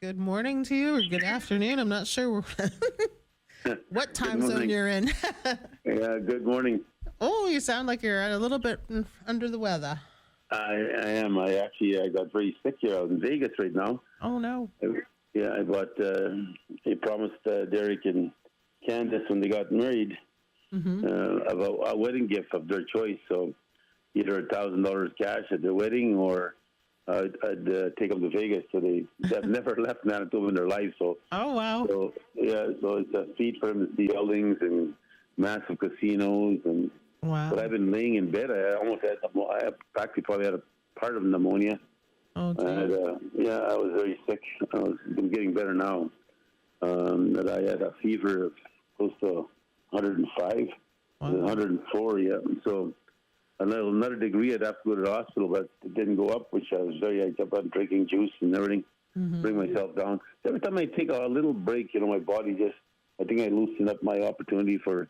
Good morning to you, or good afternoon. I'm not sure what Good time zone morning. you're in. Yeah, good morning. Oh, you sound like you're a little bit under the weather. I am. I got very sick here out in Vegas right now. Oh, no. Yeah, I bought. They promised Derek and Candace when they got married Mm-hmm. about a wedding gift of their choice. So either $1,000 cash at their wedding, or I'd take them to Vegas. So they've never left Manitoba in their life. Oh, wow. So it's a feat for them to see buildings and massive casinos and. Wow. But I've been laying in bed. I almost had. I practically probably had a part of pneumonia. Oh, And geez. I was very sick. I'm getting better now. That I had a fever of close to 105, Wow. 104. Yeah. So another degree, I'd have to go to the hospital, but it didn't go up, which I kept on drinking juice and everything, Mm-hmm. bring myself down. Every time I take a little break, my body I think I loosen up my opportunity for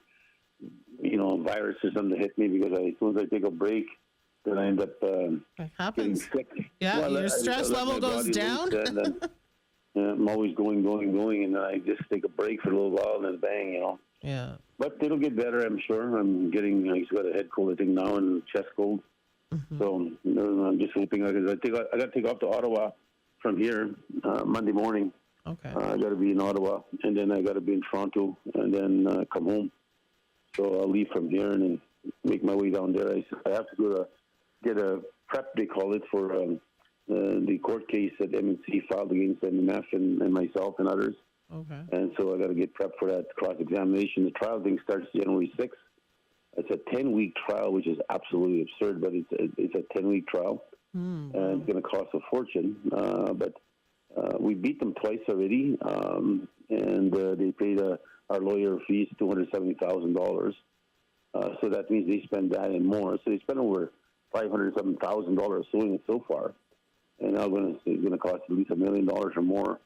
a virus or something to hit me, because as soon as I take a break, then I end up That getting happens. sick. Yeah, Well, your stress let level my goes body down. loose, and then I'm always going, and then I just take a break for a little while, and then bang. Yeah. But it'll get better, I'm sure. I just got a head cold, I think, now, and chest cold. Mm-hmm. So I'm just hoping, because I got to take off to Ottawa from here Monday morning. Okay. I got to be in Ottawa, and then I got to be in Toronto, and then come home. So I'll leave from here and then make my way down there. I have to go to get a prep, they call it, for the court case that MNC filed against MMF and myself and others. Okay. And so I got to get prepped for that cross-examination. The trial thing starts January 6th. It's a 10-week trial, which is absolutely absurd, but it's a 10-week trial, Mm. and it's going to cost a fortune. But we beat them twice already, and they paid our lawyer fees $270,000. So that means they spend that and more. So they spent over $507,000 suing it so far, and now it's going to cost at least $1 million or more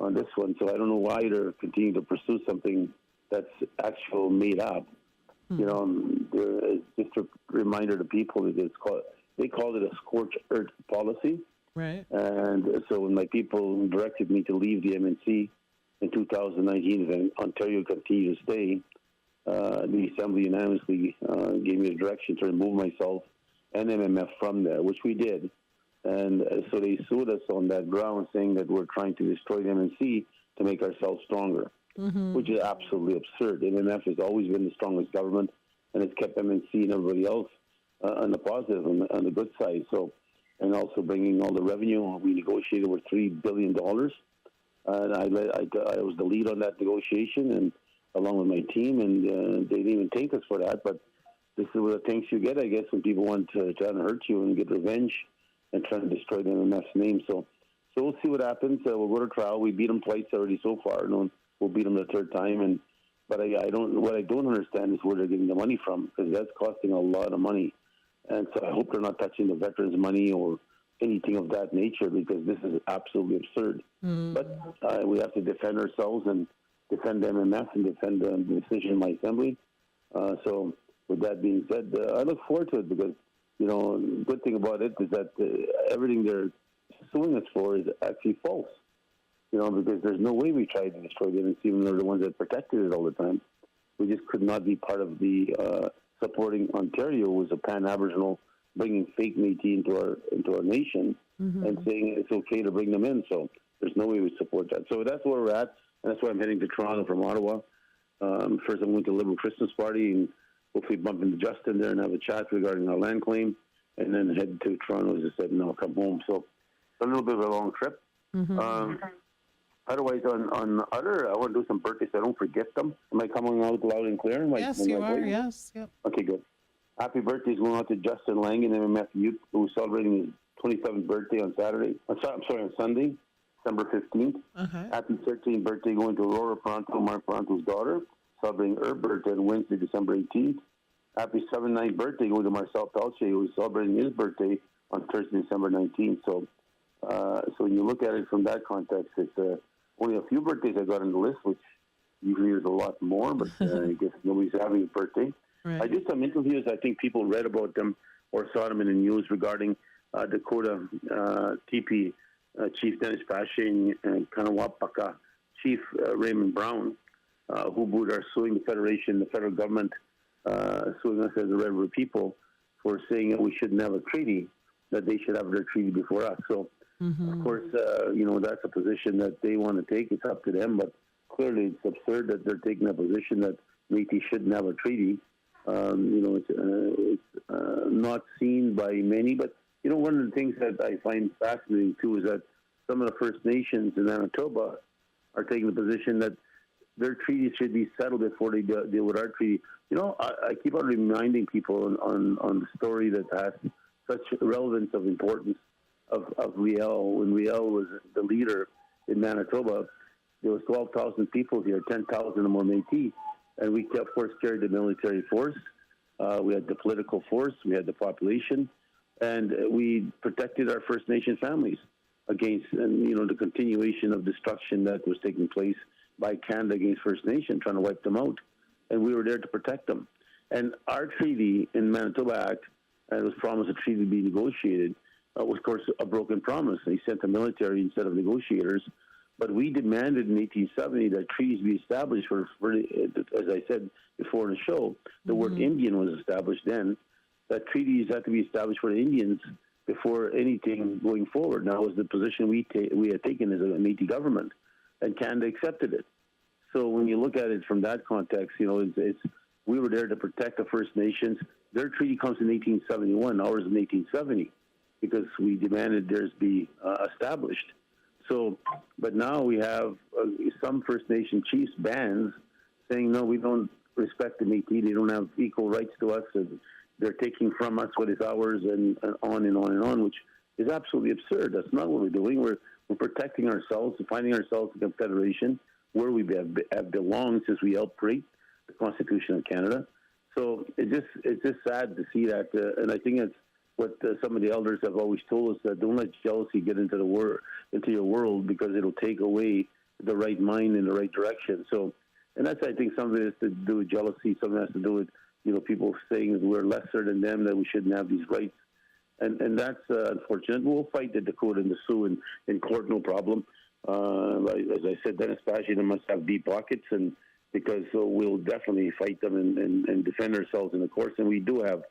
on this one. So I don't know why they're continuing to pursue something that's actual made up. It's just a reminder to people that they called it a scorched earth policy. Right. And so when my people directed me to leave the MNC in 2019, and Ontario continued to stay, the Assembly unanimously gave me the direction to remove myself and MMF from there, which we did. And so they sued us on that ground, saying that we're trying to destroy the MNC to make ourselves stronger, Mm-hmm. which is absolutely absurd. MMF has always been the strongest government, and it's kept MNC and everybody else on the positive and on the good side. So, and also bringing all the revenue. We negotiated over $3 billion. And I was the lead on that negotiation, and along with my team, and they didn't even thank us for that. But this is what the thanks you get, I guess, when people want to try to hurt you and get revenge and try to destroy the MMF's name. So we'll see what happens. We'll go to trial. We beat them twice already so far. And we'll beat them the third time. But what I don't understand is where they're getting the money from, because that's costing a lot of money. And so I hope they're not touching the veterans' money or anything of that nature, because this is absolutely absurd. Mm. But we have to defend ourselves and defend MMF and defend the decision in my assembly. So with that being said, I look forward to it, because, the good thing about it is that everything they're suing us for is actually false. Because there's no way we tried to destroy the MNC, even though they're the ones that protected it all the time. We just could not be part of the supporting Ontario was a pan-Aboriginal, bringing fake Métis into our nation, Mm-hmm. and saying it's okay to bring them in. So there's no way we support that. So that's where we're at, and that's why I'm heading to Toronto from Ottawa. First, I'm going to a Liberal Christmas party, and hopefully bump into Justin there and have a chat regarding our land claim, and then head to Toronto, as I said, and I'll come home. So a little bit of a long trip. Mm-hmm. Otherwise, on other, I want to do some birthdays so I don't forget them. Am I coming out loud and clear? Yes, you are. Yes. Yep. Okay, good. Happy birthdays going out to Justin Langan, MMF Youth, who's celebrating his 27th birthday on Saturday. On Sunday, December 15th. Okay. Happy 13th birthday going to Aurora Pronto, Mark Pronto's daughter, celebrating her birthday on Wednesday, December 18th. Happy 79th birthday going to Marcel Pelche, who's celebrating his birthday on Thursday, December 19th. So when you look at it from that context, it's only a few birthdays I got on the list, which usually there's a lot more, but I guess nobody's having a birthday. Right. I did some interviews. I think people read about them or saw them in the news regarding Dakota TP Chief Dennis Pashing and Kanawapaka Chief Raymond Brown, who both are suing the Federation, the federal government, suing us as the Red River people for saying that we shouldn't have a treaty, that they should have their treaty before us. So, of course, that's a position that they want to take. It's up to them, but clearly it's absurd that they're taking a position that Métis shouldn't have a treaty. It's not seen by many, but one of the things that I find fascinating too is that some of the First Nations in Manitoba are taking the position that their treaties should be settled before they deal with our treaty. I keep on reminding people on the story that has such relevance of importance of Riel. When Riel was the leader in Manitoba, there was 12,000 people here, 10,000 or more Métis, and we, of course, carried the military force. We had the political force, we had the population, and we protected our First Nation families against, the continuation of destruction that was taking place by Canada against First Nation, trying to wipe them out. And we were there to protect them. And our treaty in Manitoba Act, and it was promised a treaty to be negotiated, was, of course, a broken promise. They sent the military instead of negotiators. But we demanded in 1870 that treaties be established for as I said before in the show, the word Indian was established then, that treaties had to be established for the Indians before anything going forward. Now, was the position we had taken as a Métis government, and Canada accepted it. So when you look at it from that context, it's we were there to protect the First Nations. Their treaty comes in 1871, ours in 1870, because we demanded theirs be established. So, but now we have some First Nation chiefs, bands, saying, no, we don't respect the Métis. They don't have equal rights to us, and they're taking from us what is ours, and on and on and on, which is absolutely absurd. That's not what we're doing. We're protecting ourselves, finding ourselves in Confederation, where we have belonged since we helped create the Constitution of Canada. So it's just sad to see that, and I think it's what some of the elders have always told us, that don't let jealousy get into your world, because it'll take away the right mind in the right direction. So, and that's, I think, some of it has to do with jealousy. Some of it has to do with people saying that we're lesser than them, that we shouldn't have these rights, and that's unfortunate. We'll fight the Dakota and the Sioux in court, no problem. As I said, Dennis Pashing must have deep pockets, and because we'll definitely fight them and defend ourselves in the courts, and we do have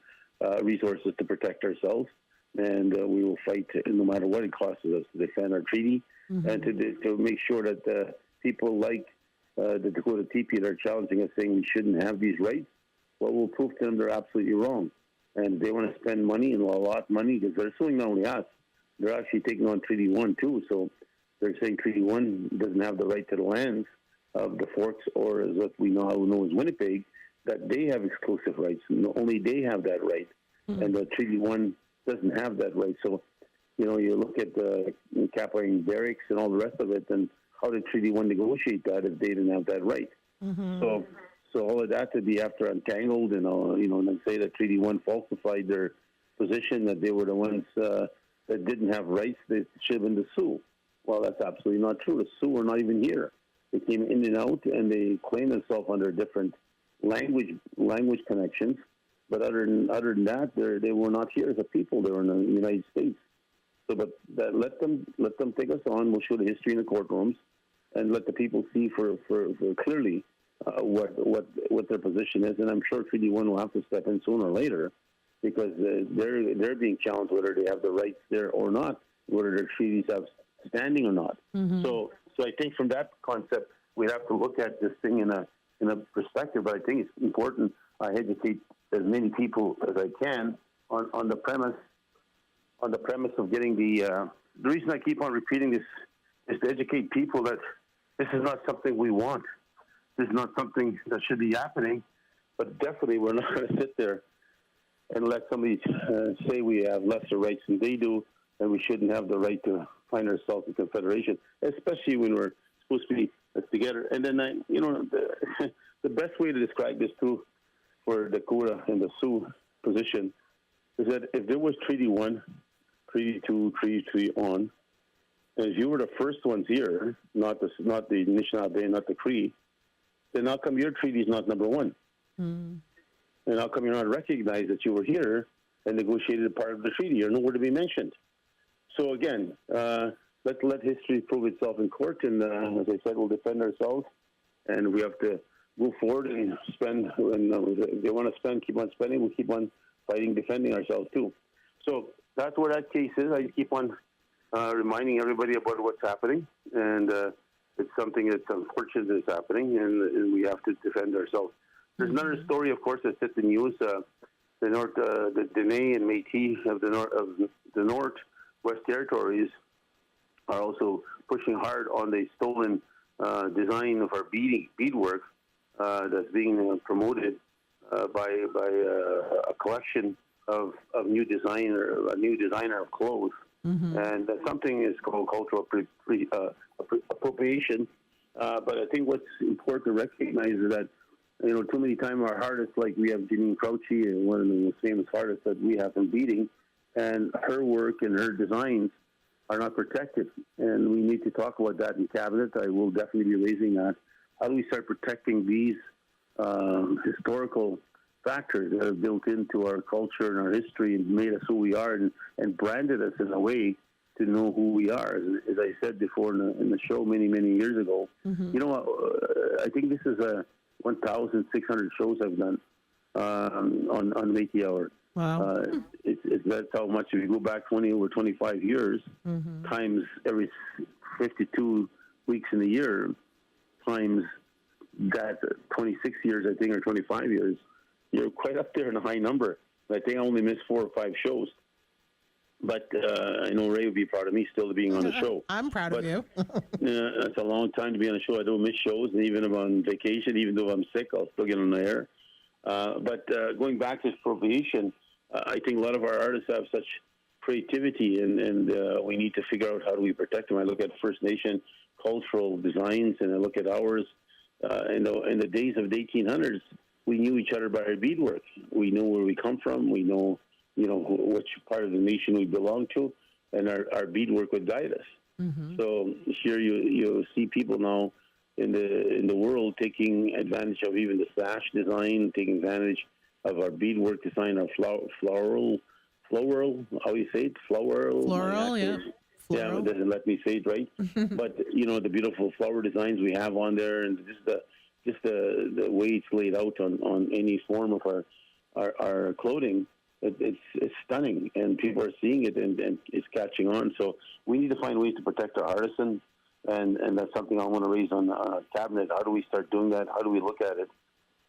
resources to protect ourselves, and we will fight no matter what it costs us to defend our treaty, and to make sure that people like the Dakota Teepee that are challenging us, saying we shouldn't have these rights, well, we'll prove to them they're absolutely wrong. And they want to spend money, and a lot of money, because they're suing not only us, they're actually taking on Treaty 1 too. So they're saying Treaty 1 doesn't have the right to the lands of the Forks, or as what we now know as Winnipeg, that they have exclusive rights. And only they have that right. And the Treaty 1 doesn't have that right. So, you look at the Capline barracks and all the rest of it, and how did Treaty 1 negotiate that if they didn't have that right? So all of that to be after untangled, and then say that Treaty 1 falsified their position, that they were the ones that didn't have rights, they should have been the Sioux. Well, that's absolutely not true. The Sioux are not even here. They came in and out, and they claim themselves under different language connections. But other than that, they were not here as a people. They were in the United States. So, but let them take us on. We'll show the history in the courtrooms, and let the people see for clearly what their position is. And I'm sure Treaty 1 will have to step in sooner or later, because they're being challenged whether they have the rights there or not, whether their treaties have standing or not. So I think from that concept, we have to look at this thing in a perspective. But I think it's important I educate as many people as I can on the premise of getting the reason I keep on repeating this is to educate people that this is not something we want. This is not something that should be happening. But definitely, we're not going to sit there and let somebody say we have lesser rights than they do, and we shouldn't have the right to find ourselves in Confederation, especially when we're supposed to be together. And then, the best way to describe this too, for Dakota and the Sioux position, is that if there was Treaty 1, Treaty 2, Treaty 3 on, and if you were the first ones here, not the Anishinaabe, not the Cree, then how come your treaty is not number 1? And how come you're not recognized that you were here and negotiated a part of the treaty? You're nowhere to be mentioned. So again, let history prove itself in court. And as I said, we'll defend ourselves, and we have to move forward and spend. When if they want to spend, keep on spending. We'll keep on fighting, defending ourselves too. So that's where that case is. I keep on reminding everybody about what's happening, and it's something that's unfortunate that's happening, and we have to defend ourselves. There's another story, of course, that's hit the news. The Dene and Métis of the Northwest Territories are also pushing hard on the stolen design of our beadwork that's being promoted by a collection of a new designer of clothes. And something is called cultural appropriation. But I think what's important to recognize is that, too many times our artists, like we have Janine Crouchy, one of the most famous artists that we have from beading, and her work and her designs are not protected. And we need to talk about that in cabinet. I will definitely be raising that. How do we start protecting these historical factors that are built into our culture and our history and made us who we are and branded us in a way to know who we are? As I said before in the show many, many years ago, I think this is 1,600 shows I've done on Métis Hour. Wow. That's how much, if you go back over 25 years, times every 52 weeks in a year, times that 26 years, I think, or 25 years, you're quite up there in a high number. I think I only missed 4 or 5 shows. But I know Ray would be proud of me still being on the show. I'm proud of you. That's a long time to be on a show. I don't miss shows, and even if I'm on vacation, even though I'm sick, I'll still get on the air. But going back to appropriation, I think a lot of our artists have such creativity, and we need to figure out how do we protect them. I look at First Nation cultural designs, and I look at ours. In the days of the 1800s, we knew each other by our beadwork. We know where we come from. We know which part of the nation we belong to, and our beadwork would guide us. So here you see people now in the world taking advantage of even the sash design, taking advantage of our beadwork design, our floral, how you say it? Floral, yeah. Yeah, it doesn't let me say it right. But, the beautiful flower designs we have on there, and just the way it's laid out on any form of our clothing, it's stunning, and people are seeing it, and it's catching on. So we need to find ways to protect our artisans, and that's something I want to raise on our cabinet. How do we start doing that? How do we look at it?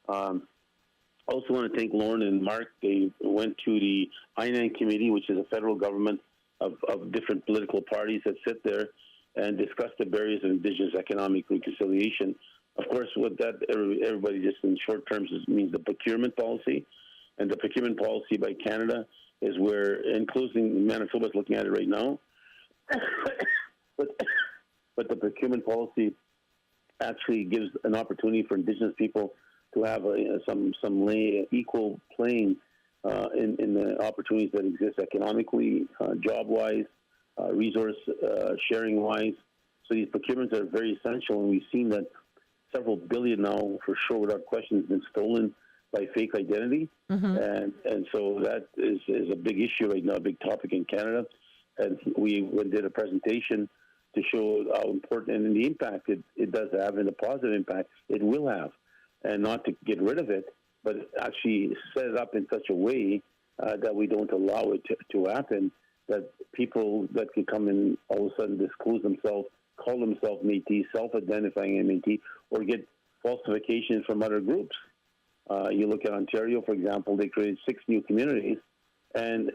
I also want to thank Lauren and Mark. They went to the INAN committee, which is a federal government of different political parties that sit there and discuss the barriers of Indigenous economic reconciliation. Of course, what that everybody just in short terms means the procurement policy. And the procurement policy by Canada is where, in closing, Manitoba's looking at it right now. but the procurement policy actually gives an opportunity for Indigenous people to have some equal playing in the opportunities that exist economically, job-wise, resource sharing-wise. So these procurements are very essential, and we've seen that several billion now, for sure, without question, has been stolen by fake identity. And so that is a big issue right now, a big topic in Canada. And we did a presentation to show how important and the impact it does have, and the positive impact it will have. And not to get rid of it, but actually set it up in such a way that we don't allow it to happen, that people that can come in all of a sudden disclose themselves, call themselves Métis, self-identifying Métis, or get falsification from other groups. You look at Ontario, for example, they created 6 new communities, and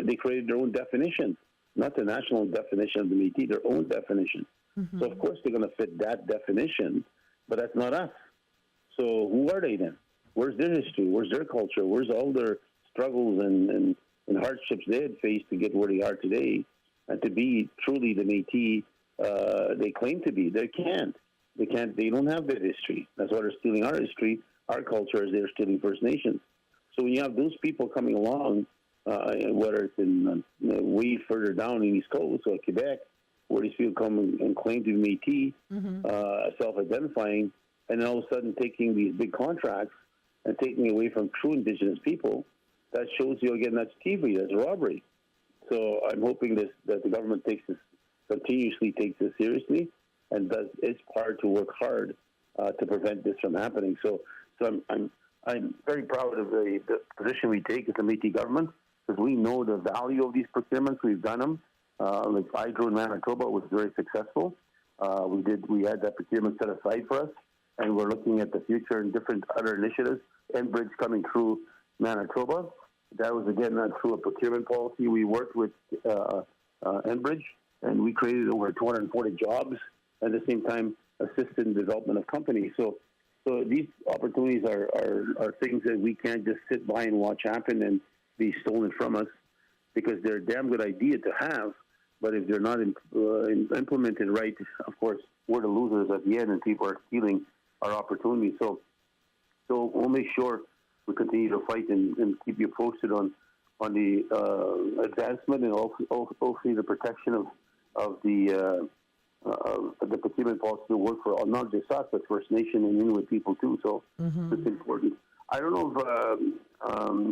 they created their own definition, not the national definition of the Métis, their own definition. So, of course, they're going to fit that definition, but that's not us. So who are they then? Where's their history? Where's their culture? Where's all their struggles and hardships they had faced to get where they are today? And to be truly the Métis they claim to be. They can't. They don't have that history. That's why they're stealing our history, our culture, as they're stealing First Nations. So when you have those people coming along, whether it's in way further down in East Coast or Quebec, where these people come and claim to be Métis, self-identifying, and then all of a sudden taking these big contracts and taking away from true Indigenous people, that shows you, again, that's thievery, that's robbery. So I'm hoping that the government takes this continuously takes this seriously and does its part to work hard to prevent this from happening. So I'm very proud of the position we take as a Métis government, because we know the value of these procurements. We've done them. Like Hydro in Manitoba was very successful. We had that procurement set aside for us, and we're looking at the future and different other initiatives. Enbridge coming through Manitoba. That was, again, through a procurement policy. We worked with Enbridge, and we created over 240 jobs, at the same time assisted in development of companies. So these opportunities are things that we can't just sit by and watch happen and be stolen from us, because they're a damn good idea to have, but if they're not implemented right, of course, we're the losers at the end, and people are stealing our opportunities. So we'll make sure we continue to fight and keep you posted on the advancement and also the protection of the procurement policy to work for not just us, but First Nation and Inuit people too. So it's important. I don't know if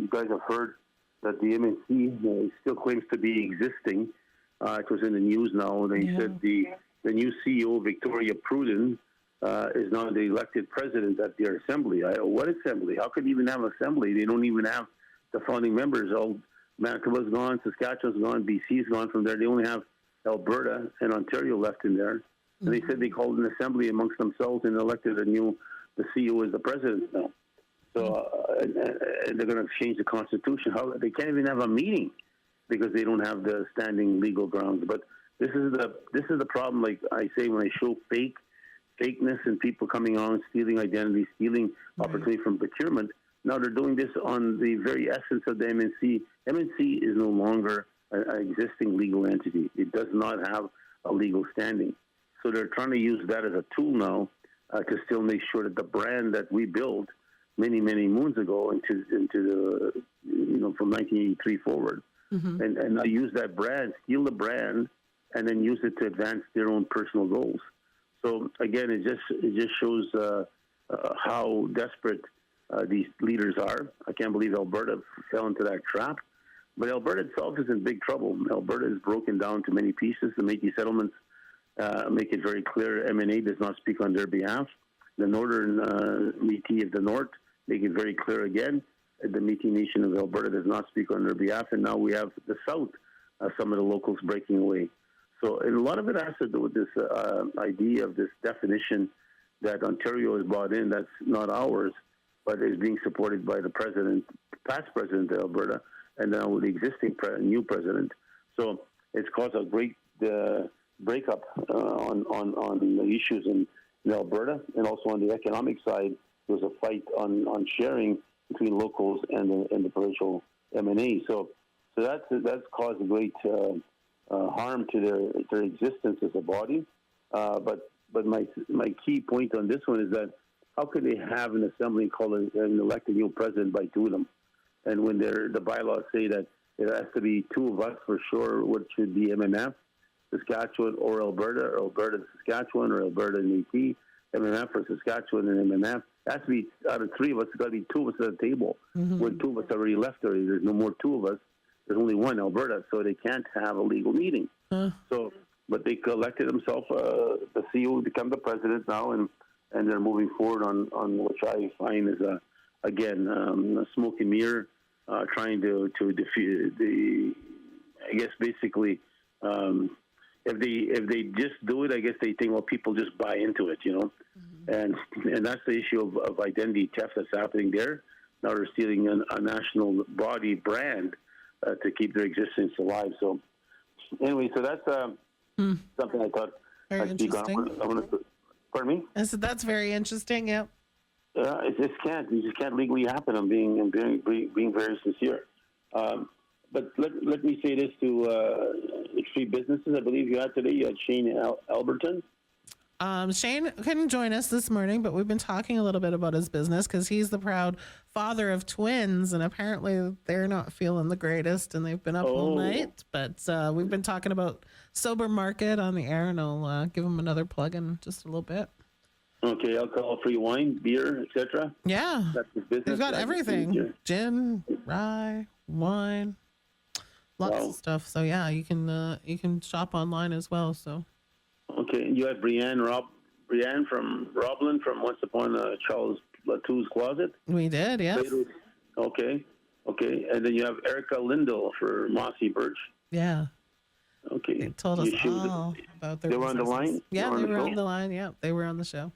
you guys have heard that the MNC still claims to be existing. It was in the news now. They said the new CEO, Victoria Pruden, is now the elected president at their assembly. What assembly? How could you even have an assembly? They don't even have the founding members. Manitoba's gone, Saskatchewan's gone, BC's gone from there. They only have Alberta and Ontario left in there. And they said they called an assembly amongst themselves and elected the CEO as the president now. So and they're going to change the Constitution. They can't even have a meeting because they don't have the standing legal grounds. But this is the problem. Like I say, when I show fakeness and people coming on, stealing identity, stealing opportunity from procurement. Now they're doing this on the very essence of the MNC. MNC is no longer an existing legal entity. It does not have a legal standing. So they're trying to use that as a tool now to still make sure that the brand that we built many, many moons ago into the, from 1983 forward, and I use that brand, steal the brand, and then use it to advance their own personal goals. So again, it just shows how desperate these leaders are. I can't believe Alberta fell into that trap. But Alberta itself is in big trouble. Alberta is broken down to many pieces. The Métis settlements make it very clear MNA does not speak on their behalf. The northern Métis of the North make it very clear again. The Métis Nation of Alberta does not speak on their behalf. And now we have the South, some of the locals breaking away. So and a lot of it has to do with this idea of this definition that Ontario has brought in that's not ours, but is being supported by the past president of Alberta, and now the existing new president. So it's caused a great breakup on the issues in Alberta, and also on the economic side, there's a fight on sharing between locals and the provincial MNA. So that's caused a great harm to their existence as a body. But my key point on this one is that how could they have an assembly called an elected new president by two of them? And when the bylaws say that it has to be two of us for sure, which should be MMF, Saskatchewan or Alberta to Saskatchewan, or Alberta and Métis, MMF for Saskatchewan and MMF. It has to be out of three of us. It's got to be two of us at the table. When two of us already left already, there's no more two of us. There's only one, Alberta, so they can't have a legal meeting. So, but they elected themselves the CEO to become the president now, and they're moving forward on which I find is a smoke and mirror, trying to defeat the. I guess basically, if they just do it, I guess they think, well, people just buy into it, and that's the issue of identity theft that's happening there. Now they're stealing a national body brand to keep their existence alive. So anyway, so that's something I thought I'd speak on. Pardon me? I said that's very interesting. Yep. It just can't legally happen. I'm being very sincere. But let me say this to three businesses. I believe you had today. You had Shane Alberton. Shane couldn't join us this morning, but we've been talking a little bit about his business because he's the proud father of twins, and apparently they're not feeling the greatest, and they've been up all night. But we've been talking about Sober Market on the air, and I'll give him another plug in just a little bit. Okay, alcohol-free wine, beer, etc. Yeah, that's his business. They've got everything: gin, rye, wine. lots Wow. of stuff. So yeah, you can shop online as well. So Okay, and you had Brienne from Roblin from Once Upon a Charles Latou's Closet. we did, yes, Play-Doh. Okay, okay, and then you have Erica Lindell for Mossy Birch. yeah. They Okay, told us she was, all about their they were on the businesses. line. Yeah, On they the were show? on the line. Yeah, they were on the show.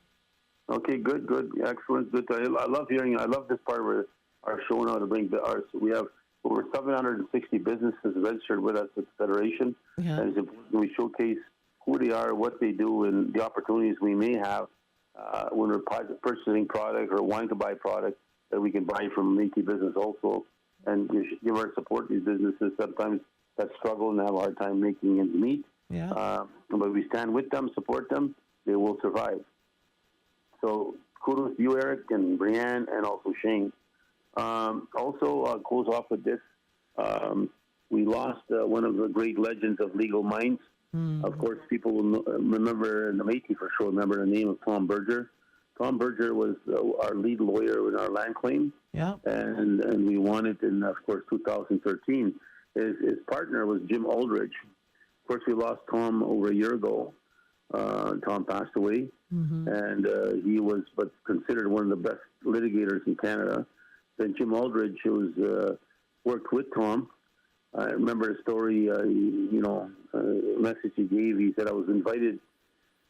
Okay, good, excellent, good. I love hearing. I love this part of our show now to bring our. We have over 760 businesses registered with us at the Federation, Yeah, and it's important we showcase who they are, what they do, and the opportunities we may have when we're purchasing product or wanting to buy product that we can buy from Métis business also, and give our support to these businesses sometimes that struggle and have a hard time making ends meet. yeah. But we stand with them, support them. They will survive. So kudos to you, Eric, and Brianne, and also Shane. Also, goes off with this. We lost one of the great legends of legal minds. Of course, people will remember, and the Métis for sure remember the name of Tom Berger. Tom Berger was our lead lawyer in our land claim, Yeah. and we won it in, of course, 2013. His partner was Jim Aldridge. Of course, we lost Tom over a year ago. Tom passed away, and he was but considered one of the best litigators in Canada. Then Jim Aldridge, who was worked with Tom. I remember a story, a message he gave. He said, I was invited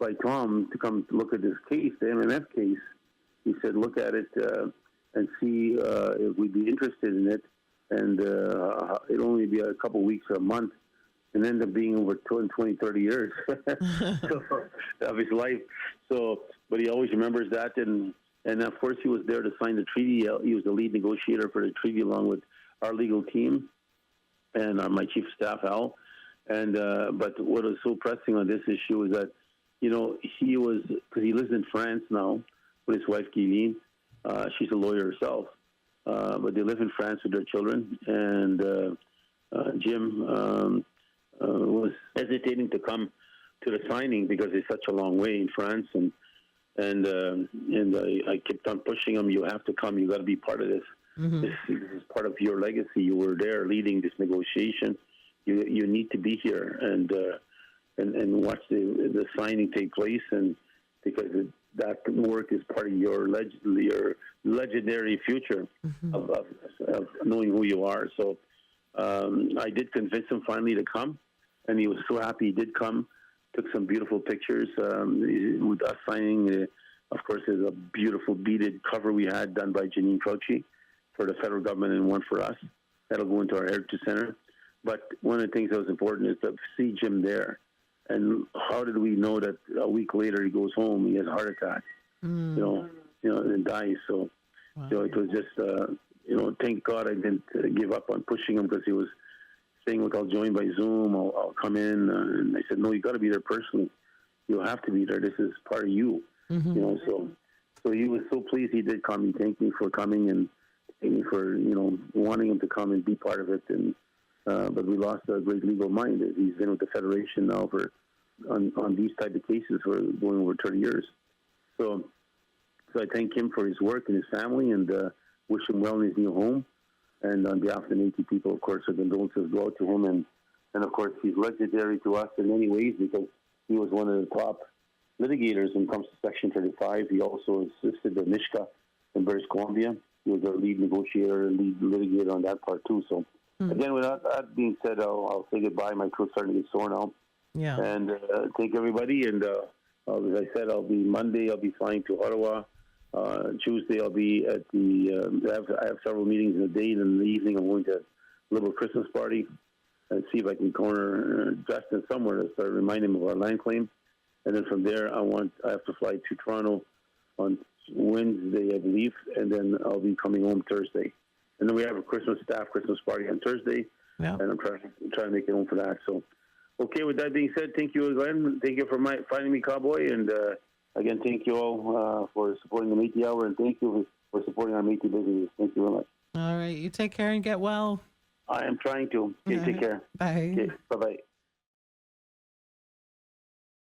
by Tom to come look at this case, the MMF case. He said, look at it and see if we'd be interested in it. And it'd only be a couple weeks or a month, and end up being over 20, 30 years so, of his life. So, but he always remembers that. And of course, he was there to sign the treaty. He was the lead negotiator for the treaty along with our legal team and my chief of staff, Al. And but what was so pressing on this issue is that, he was, because he lives in France now with his wife, Guyline. She's a lawyer herself. But they live in France with their children. And Jim was hesitating to come to the signing because it's such a long way in France. And I kept on pushing him. You have to come. You got to be part of this. This is part of your legacy. You were there leading this negotiation. You need to be here and watch the signing take place. And because that work is part of your legendary future of knowing who you are. So I did convince him finally to come, and he was so happy he did come. Took some beautiful pictures with us signing. Of course, there's a beautiful beaded cover we had done by Janine Fauci for the federal government and one for us. That'll go into our Heritage Center. But one of the things that was important is to see Jim there. And how did we know that a week later he goes home, he has a heart attack, and dies. So, it was just, thank God I didn't give up on pushing him because he was saying, look, I'll join by Zoom, I'll come in. And I said, no, you got to be there personally. You have to be there. This is part of you, So he was so pleased he did come. He thanked me for coming and thanked me for, wanting him to come and be part of it. And but we lost a great legal mind. He's been with the Federation now on these type of cases for going over 30 years. So I thank him for his work and his family, and wish him well in his new home. And on behalf of the Métis people, of course, our condolences go out to him. And of course, he's legendary to us in many ways because he was one of the top litigators when it comes to Section 35. He also assisted the Mishka in British Columbia. He was our lead negotiator and lead litigator on that part, too. So, again, with that being said, I'll say goodbye. My throat's starting to get sore now. Yeah. And thank everybody. And as I said, Monday, I'll be flying to Ottawa. Tuesday, I'll be at I have several meetings in the day, and in the evening, I'm going to a little Christmas party and see if I can corner Justin somewhere to start reminding him of our land claim. And then from there, I have to fly to Toronto on Wednesday, I believe, and then I'll be coming home Thursday. And then we have a Christmas party on Thursday, and I'm trying to make it home for that. So, okay, with that being said, thank you again. Thank you for finding me, Cowboy, and again, thank you all for supporting the Métis Hour, and thank you for supporting our Métis businesses. Thank you very much. All right, you take care and get well. I am trying to. Okay, take care. Bye. Okay, bye-bye.